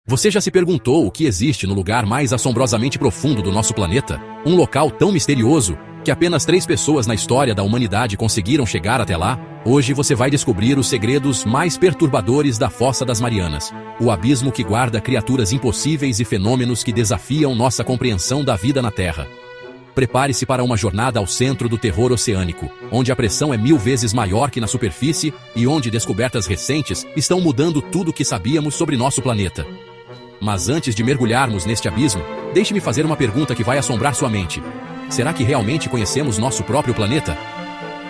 Você já se perguntou o que existe no lugar mais assombrosamente profundo do nosso planeta? Um local tão misterioso que apenas 3 pessoas na história da humanidade conseguiram chegar até lá? Hoje você vai descobrir os segredos mais perturbadores da Fossa das Marianas. O abismo que guarda criaturas impossíveis e fenômenos que desafiam nossa compreensão da vida na Terra. Prepare-se para uma jornada ao centro do terror oceânico, onde a pressão é 1000 vezes maior que na superfície e onde descobertas recentes estão mudando tudo o que sabíamos sobre nosso planeta. Mas antes de mergulharmos neste abismo, deixe-me fazer uma pergunta que vai assombrar sua mente. Será que realmente conhecemos nosso próprio planeta?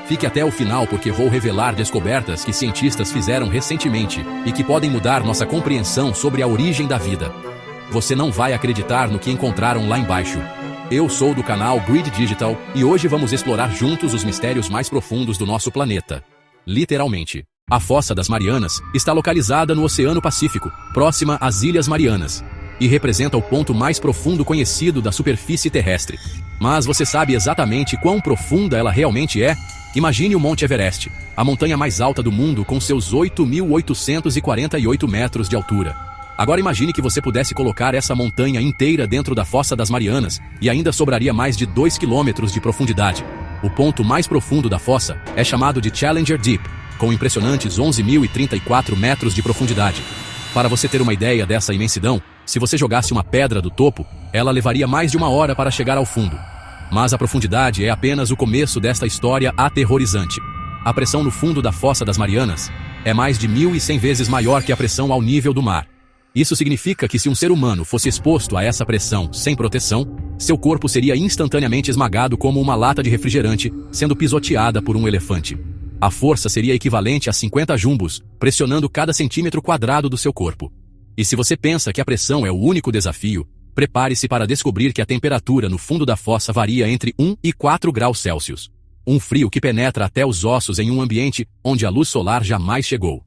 Fique até o final porque vou revelar descobertas que cientistas fizeram recentemente e que podem mudar nossa compreensão sobre a origem da vida. Você não vai acreditar no que encontraram lá embaixo. Eu sou do canal Grid Digital e hoje vamos explorar juntos os mistérios mais profundos do nosso planeta. Literalmente. A Fossa das Marianas está localizada no Oceano Pacífico, próxima às Ilhas Marianas, e representa o ponto mais profundo conhecido da superfície terrestre. Mas você sabe exatamente quão profunda ela realmente é? Imagine o Monte Everest, a montanha mais alta do mundo com seus 8.848 metros de altura. Agora imagine que você pudesse colocar essa montanha inteira dentro da Fossa das Marianas e ainda sobraria mais de 2 quilômetros de profundidade. O ponto mais profundo da fossa é chamado de Challenger Deep, com impressionantes 11.034 metros de profundidade. Para você ter uma ideia dessa imensidão, se você jogasse uma pedra do topo, ela levaria mais de 1 hora para chegar ao fundo. Mas a profundidade é apenas o começo desta história aterrorizante. A pressão no fundo da Fossa das Marianas é mais de 1.100 vezes maior que a pressão ao nível do mar. Isso significa que se um ser humano fosse exposto a essa pressão sem proteção, seu corpo seria instantaneamente esmagado como uma lata de refrigerante sendo pisoteada por um elefante. A força seria equivalente a 50 jumbos, pressionando cada centímetro quadrado do seu corpo. E se você pensa que a pressão é o único desafio, prepare-se para descobrir que a temperatura no fundo da fossa varia entre 1 e 4 graus Celsius. Um frio que penetra até os ossos em um ambiente onde a luz solar jamais chegou.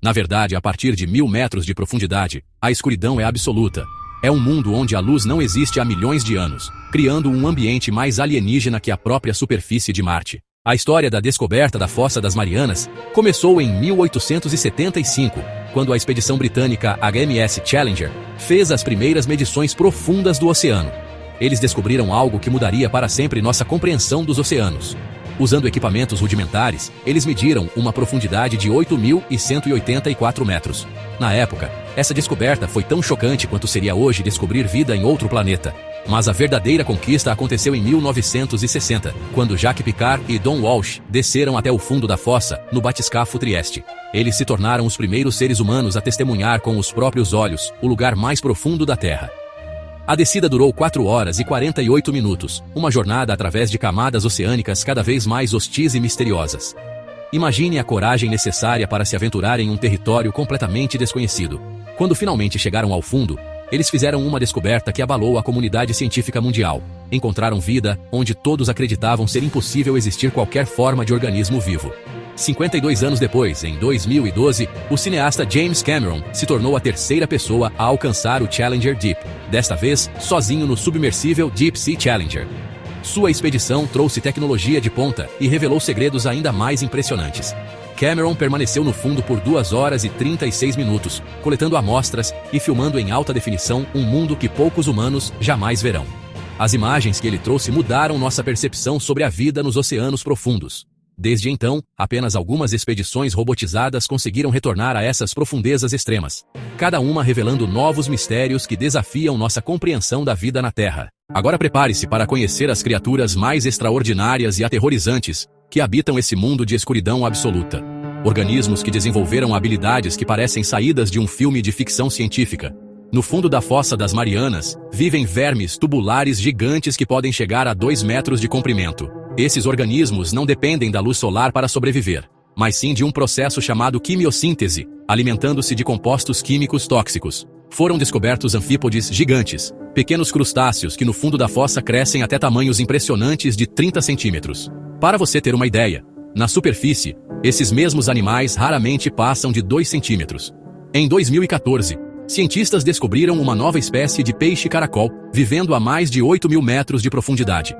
Na verdade, a partir de 1000 metros de profundidade, a escuridão é absoluta. É um mundo onde a luz não existe há milhões de anos, criando um ambiente mais alienígena que a própria superfície de Marte. A história da descoberta da Fossa das Marianas começou em 1875, quando a expedição britânica HMS Challenger fez as primeiras medições profundas do oceano. Eles descobriram algo que mudaria para sempre nossa compreensão dos oceanos. Usando equipamentos rudimentares, eles mediram uma profundidade de 8.184 metros. Na época, essa descoberta foi tão chocante quanto seria hoje descobrir vida em outro planeta. Mas a verdadeira conquista aconteceu em 1960, quando Jacques Piccard e Don Walsh desceram até o fundo da fossa, no batiscafo Trieste. Eles se tornaram os primeiros seres humanos a testemunhar com os próprios olhos o lugar mais profundo da Terra. A descida durou 4 horas e 48 minutos, uma jornada através de camadas oceânicas cada vez mais hostis e misteriosas. Imagine a coragem necessária para se aventurar em um território completamente desconhecido. Quando finalmente chegaram ao fundo, eles fizeram uma descoberta que abalou a comunidade científica mundial. Encontraram vida onde todos acreditavam ser impossível existir qualquer forma de organismo vivo. 52 anos depois, em 2012, o cineasta James Cameron se tornou a 3ª pessoa a alcançar o Challenger Deep, desta vez sozinho no submersível Deep Sea Challenger. Sua expedição trouxe tecnologia de ponta e revelou segredos ainda mais impressionantes. Cameron permaneceu no fundo por 2 horas e 36 minutos, coletando amostras e filmando em alta definição um mundo que poucos humanos jamais verão. As imagens que ele trouxe mudaram nossa percepção sobre a vida nos oceanos profundos. Desde então, apenas algumas expedições robotizadas conseguiram retornar a essas profundezas extremas, cada uma revelando novos mistérios que desafiam nossa compreensão da vida na Terra. Agora prepare-se para conhecer as criaturas mais extraordinárias e aterrorizantes que habitam esse mundo de escuridão absoluta. Organismos que desenvolveram habilidades que parecem saídas de um filme de ficção científica. No fundo da Fossa das Marianas, vivem vermes tubulares gigantes que podem chegar a 2 metros de comprimento. Esses organismos não dependem da luz solar para sobreviver, mas sim de um processo chamado quimiossíntese, alimentando-se de compostos químicos tóxicos. Foram descobertos anfípodes gigantes, pequenos crustáceos que no fundo da fossa crescem até tamanhos impressionantes de 30 centímetros. Para você ter uma ideia, na superfície, esses mesmos animais raramente passam de 2 centímetros. Em 2014, cientistas descobriram uma nova espécie de peixe-caracol, vivendo a mais de 8.000 metros de profundidade.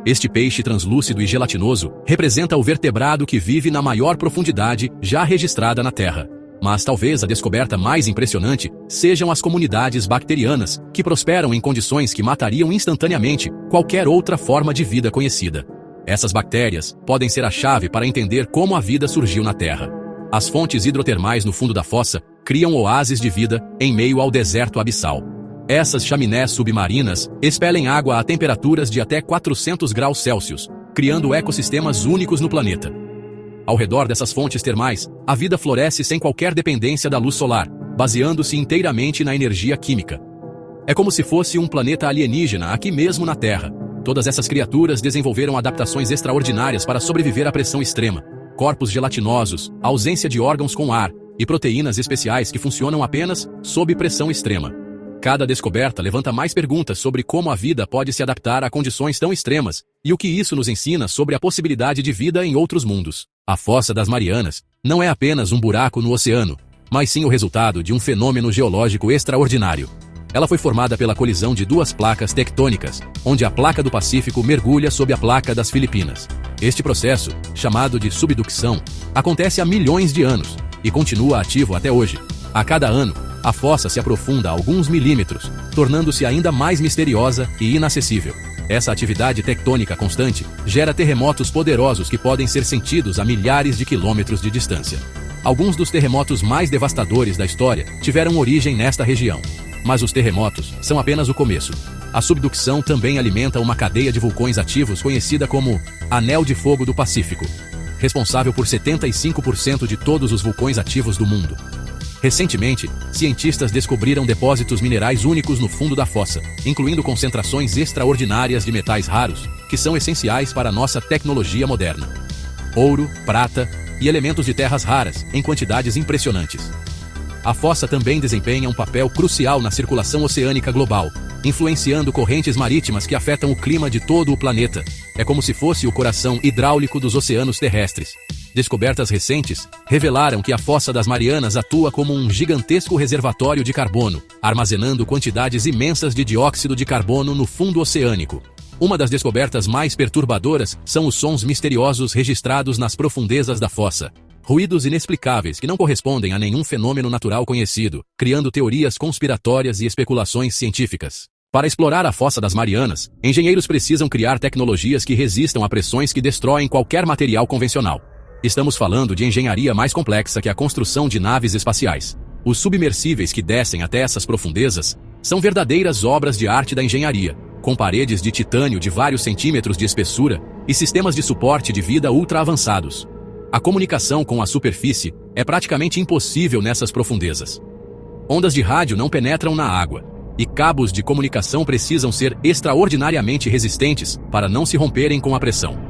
Este peixe translúcido e gelatinoso representa o vertebrado que vive na maior profundidade já registrada na Terra. Mas talvez a descoberta mais impressionante sejam as comunidades bacterianas, que prosperam em condições que matariam instantaneamente qualquer outra forma de vida conhecida. Essas bactérias podem ser a chave para entender como a vida surgiu na Terra. As fontes hidrotermais no fundo da fossa criam oásis de vida em meio ao deserto abissal. Essas chaminés submarinas expelem água a temperaturas de até 400 graus Celsius, criando ecossistemas únicos no planeta. Ao redor dessas fontes termais, a vida floresce sem qualquer dependência da luz solar, baseando-se inteiramente na energia química. É como se fosse um planeta alienígena aqui mesmo na Terra. Todas essas criaturas desenvolveram adaptações extraordinárias para sobreviver à pressão extrema. Corpos gelatinosos, ausência de órgãos com ar e proteínas especiais que funcionam apenas sob pressão extrema. Cada descoberta levanta mais perguntas sobre como a vida pode se adaptar a condições tão extremas e o que isso nos ensina sobre a possibilidade de vida em outros mundos. A Fossa das Marianas não é apenas um buraco no oceano, mas sim o resultado de um fenômeno geológico extraordinário. Ela foi formada pela colisão de duas placas tectônicas, onde a placa do Pacífico mergulha sob a placa das Filipinas. Este processo, chamado de subducção, acontece há milhões de anos e continua ativo até hoje. A cada ano, a fossa se aprofunda alguns milímetros, tornando-se ainda mais misteriosa e inacessível. Essa atividade tectônica constante gera terremotos poderosos que podem ser sentidos a milhares de quilômetros de distância. Alguns dos terremotos mais devastadores da história tiveram origem nesta região. Mas os terremotos são apenas o começo. A subducção também alimenta uma cadeia de vulcões ativos conhecida como Anel de Fogo do Pacífico, responsável por 75% de todos os vulcões ativos do mundo. Recentemente, cientistas descobriram depósitos minerais únicos no fundo da fossa, incluindo concentrações extraordinárias de metais raros, que são essenciais para a nossa tecnologia moderna. Ouro, prata e elementos de terras raras, em quantidades impressionantes. A fossa também desempenha um papel crucial na circulação oceânica global, influenciando correntes marítimas que afetam o clima de todo o planeta. É como se fosse o coração hidráulico dos oceanos terrestres. Descobertas recentes revelaram que a Fossa das Marianas atua como um gigantesco reservatório de carbono, armazenando quantidades imensas de dióxido de carbono no fundo oceânico. Uma das descobertas mais perturbadoras são os sons misteriosos registrados nas profundezas da fossa. Ruídos inexplicáveis que não correspondem a nenhum fenômeno natural conhecido, criando teorias conspiratórias e especulações científicas. Para explorar a Fossa das Marianas, engenheiros precisam criar tecnologias que resistam a pressões que destroem qualquer material convencional. Estamos falando de engenharia mais complexa que a construção de naves espaciais. Os submersíveis que descem até essas profundezas são verdadeiras obras de arte da engenharia, com paredes de titânio de vários centímetros de espessura e sistemas de suporte de vida ultra avançados. A comunicação com a superfície é praticamente impossível nessas profundezas. Ondas de rádio não penetram na água, e cabos de comunicação precisam ser extraordinariamente resistentes para não se romperem com a pressão.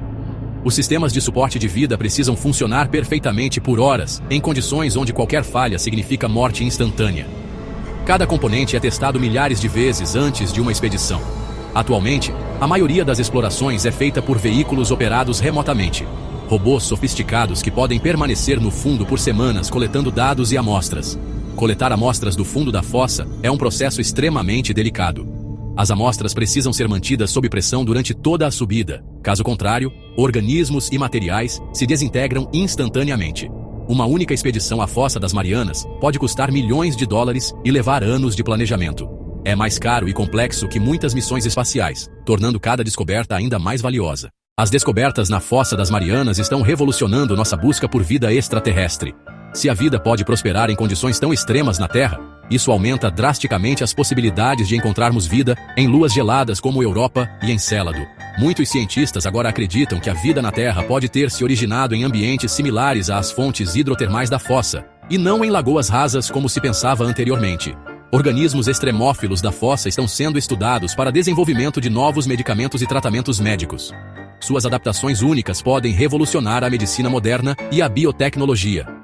Os sistemas de suporte de vida precisam funcionar perfeitamente por horas, em condições onde qualquer falha significa morte instantânea. Cada componente é testado milhares de vezes antes de uma expedição. Atualmente, a maioria das explorações é feita por veículos operados remotamente. Robôs sofisticados que podem permanecer no fundo por semanas coletando dados e amostras. Coletar amostras do fundo da fossa é um processo extremamente delicado. As amostras precisam ser mantidas sob pressão durante toda a subida. Caso contrário, organismos e materiais se desintegram instantaneamente. Uma única expedição à Fossa das Marianas pode custar milhões de dólares e levar anos de planejamento. É mais caro e complexo que muitas missões espaciais, tornando cada descoberta ainda mais valiosa. As descobertas na Fossa das Marianas estão revolucionando nossa busca por vida extraterrestre. Se a vida pode prosperar em condições tão extremas na Terra, isso aumenta drasticamente as possibilidades de encontrarmos vida em luas geladas como Europa e Encélado. Muitos cientistas agora acreditam que a vida na Terra pode ter se originado em ambientes similares às fontes hidrotermais da fossa, e não em lagoas rasas como se pensava anteriormente. Organismos extremófilos da fossa estão sendo estudados para desenvolvimento de novos medicamentos e tratamentos médicos. Suas adaptações únicas podem revolucionar a medicina moderna e a biotecnologia.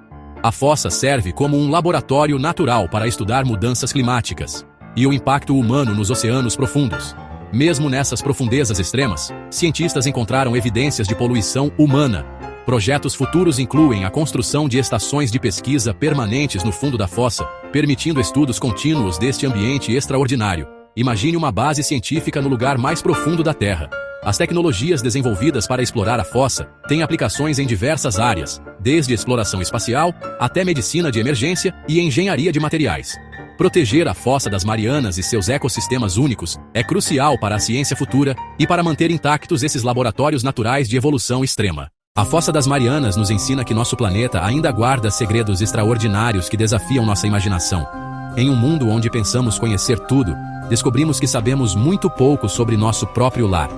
A fossa serve como um laboratório natural para estudar mudanças climáticas e o impacto humano nos oceanos profundos. Mesmo nessas profundezas extremas, cientistas encontraram evidências de poluição humana. Projetos futuros incluem a construção de estações de pesquisa permanentes no fundo da fossa, permitindo estudos contínuos deste ambiente extraordinário. Imagine uma base científica no lugar mais profundo da Terra. As tecnologias desenvolvidas para explorar a fossa têm aplicações em diversas áreas, desde exploração espacial até medicina de emergência e engenharia de materiais. Proteger a Fossa das Marianas e seus ecossistemas únicos é crucial para a ciência futura e para manter intactos esses laboratórios naturais de evolução extrema. A Fossa das Marianas nos ensina que nosso planeta ainda guarda segredos extraordinários que desafiam nossa imaginação. Em um mundo onde pensamos conhecer tudo, descobrimos que sabemos muito pouco sobre nosso próprio lar.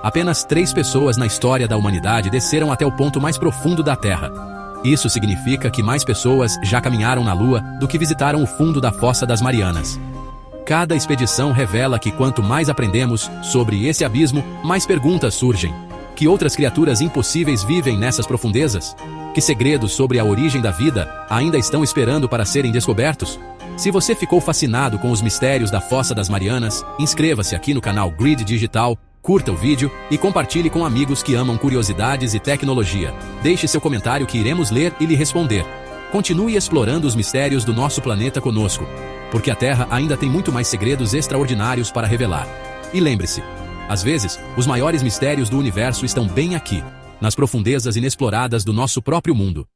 Apenas 3 pessoas na história da humanidade desceram até o ponto mais profundo da Terra. Isso significa que mais pessoas já caminharam na Lua do que visitaram o fundo da Fossa das Marianas. Cada expedição revela que quanto mais aprendemos sobre esse abismo, mais perguntas surgem. Que outras criaturas impossíveis vivem nessas profundezas? Que segredos sobre a origem da vida ainda estão esperando para serem descobertos? Se você ficou fascinado com os mistérios da Fossa das Marianas, inscreva-se aqui no canal Grid Digital, curta o vídeo e compartilhe com amigos que amam curiosidades e tecnologia. Deixe seu comentário que iremos ler e lhe responder. Continue explorando os mistérios do nosso planeta conosco, porque a Terra ainda tem muito mais segredos extraordinários para revelar. E lembre-se, às vezes, os maiores mistérios do universo estão bem aqui, nas profundezas inexploradas do nosso próprio mundo.